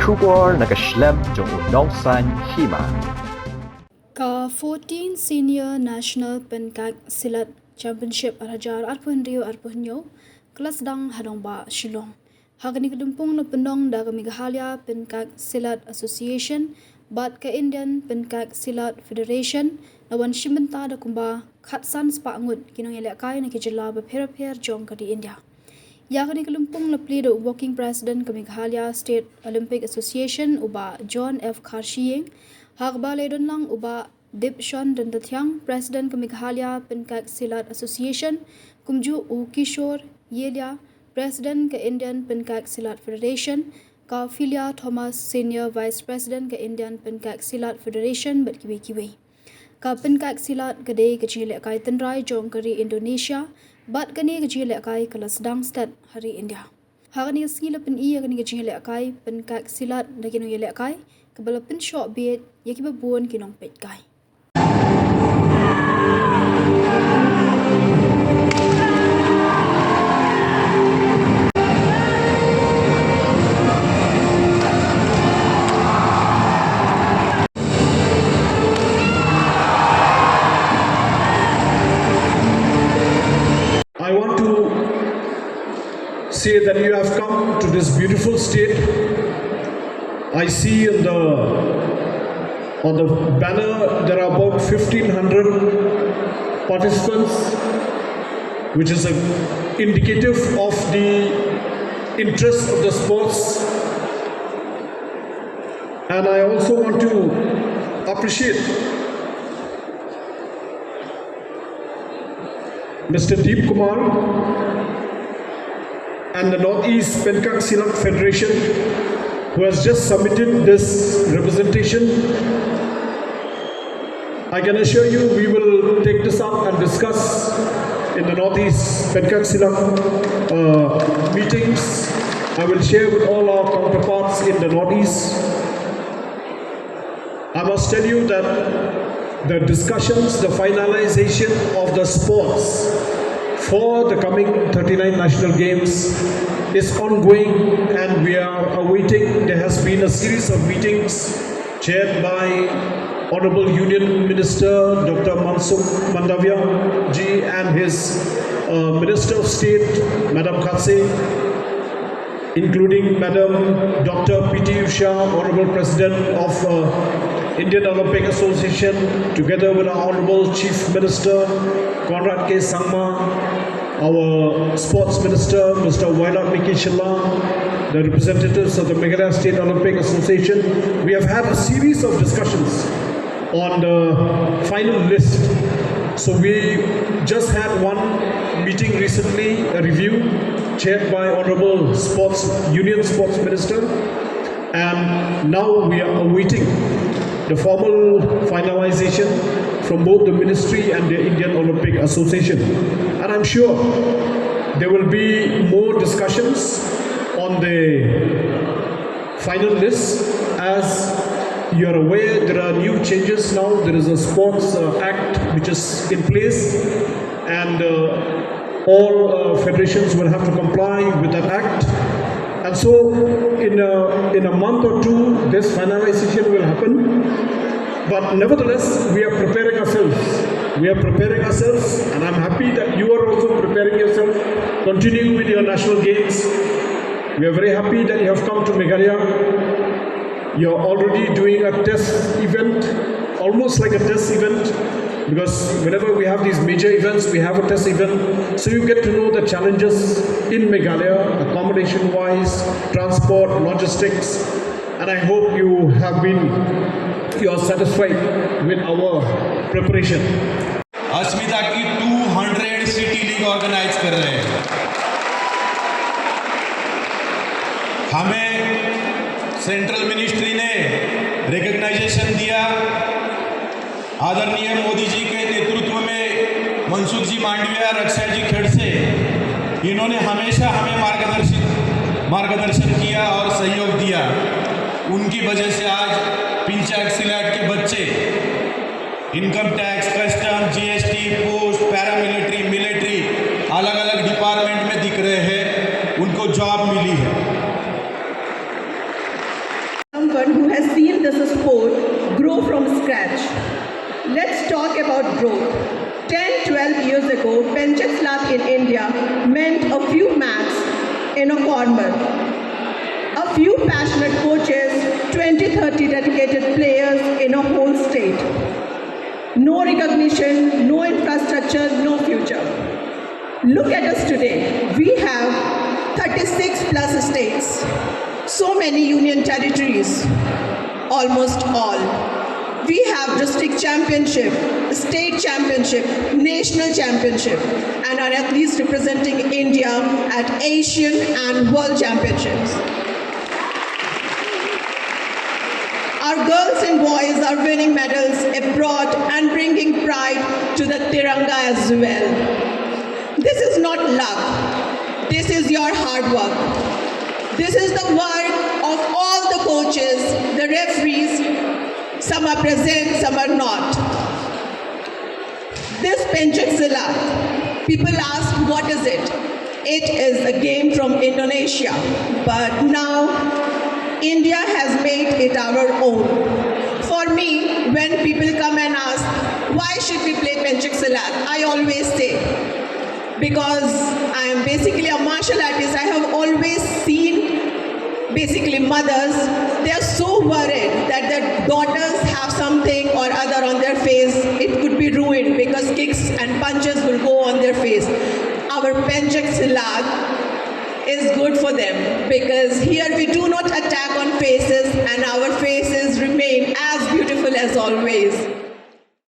Shubor nakaslem jong unongsan Hima. Ka 14 Senior National Pencak Silat Championship Arajar Arpun Rio Arpunyo kelas dang Nongbah Shillong. Hagani kedumpung na pendong da Nongïalehkai Pencak Silat Association bat ke Indian Pencak Silat Federation na wan shimbenta da kumba khatsan spa angut Nongïalehkai na kijela bapher jong ka di India. Yakni kelumpung na play the working president ke Nongïalehkai State Olympic Association uba John F. Karshiyeng hagba ledon lang uba Dip Shon dan Dathyang president ke Nongïalehkai Pencak Silat Association kumju u Kishore Yelia president ke Indian Pencak Silat Federation ka Filia Thomas senior vice president ke Indian Pencak Silat Federation berkiwi-kiwi ka Pencak Silat gede Nongïalehkai tenrai jong kari Indonesia bat kani Nongïalehkai kelas dang stat hari India. Hagani skila pen iya kani Nongïalehkai Pencak Silat da Nongïalehkai kebala Pynshoh Biej yakiba buon kinong petkai. I want to say that you have come to this beautiful state. I see on the banner there are about 1,500 participants, which is indicative of the interest of the sports. And I also want to appreciate Mr. Deep Kumar and the Northeast Pencak Silat Federation, who has just submitted this representation. I can assure you we will take this up and discuss in the Northeast Pencak Silat meetings. I will share with all our counterparts in the Northeast. I must tell you that the discussions, the finalization of the sports for the coming 39 national games is ongoing, and we are awaiting. There has been a series of meetings chaired by Honorable Union Minister Dr. Mansukh Mandavia ji and his Minister of State Madam Khatse, including Madam Dr. P.T. Usha, Honorable President of Indian Olympic Association, together with our Honorable Chief Minister Conrad K. Sangma, our Sports Minister Mr. Wailat Miki Shilla, the representatives of the Meghalaya State Olympic Association. We have had a series of discussions on the final list. So we just had one meeting recently, a review chaired by Honorable Union Sports Minister, and now we are awaiting the formal finalization from both the ministry and the Indian Olympic Association. And I'm sure there will be more discussions on the final list. As you're aware, there are new changes now. There is a Sports Act which is in place, and all federations will have to comply with that act. And so in a month or two, this finalization will happen. But nevertheless, we are preparing ourselves. We are preparing ourselves, and I'm happy that you are also preparing yourself, continuing with your national games. We are very happy that you have come to Meghalaya. You're already doing a test event, almost like a test event, because whenever we have these major events, we have a test event. So you get to know the challenges in Meghalaya, accommodation-wise, transport, logistics, and I hope you are satisfied with our preparation. अस्मिता की 200 city league organise कर रहे हैं. हमें central ministry ने recognisation दिया. आदरणीय मोदी जी के नेतृत्व में मनसुख जी मांडविया, रक्षा जी खड़से, इन्होंने हमेशा हमें मार्गदर्शन किया और सहयोग दिया. उनकी वजह से आज पिंचाक सिलाट के बच्चे income tax, custom, GST, post, paramilitary, military अलग अलग डिपार्टमेंट में दिख रहे हैं. उनको जॉब मिली है. this sport grow from scratch. Let's talk about growth. 10-12 years ago, Pencak Silat in India meant a few mats in a corner, a few passionate coaches, 20-30 dedicated players in a whole state. No recognition, no infrastructure, no future. Look at us today. We have 36 plus states, so many union territories, almost all. We have district championship, state championship, national championship, and are at least representing India at Asian and World Championships. Our girls and boys are winning medals abroad and bringing pride to the Tiranga as well. This is not luck. This is your hard work. This is the work of all the coaches, the referees. Some are present, some are not. This Pencak Silat, people ask, what is it? It is a game from Indonesia, but now India has made it our own. For me, when people come and ask, why should we play Pencak Silat? I always say, because I am basically a martial artist. I have always seen basically mothers, they are so worried that their daughters have something or other on their face. It could be ruined because kicks and punches will go on their face. Our Pencak Silat is good for them because here we do not attack on faces and our faces remain as beautiful as always.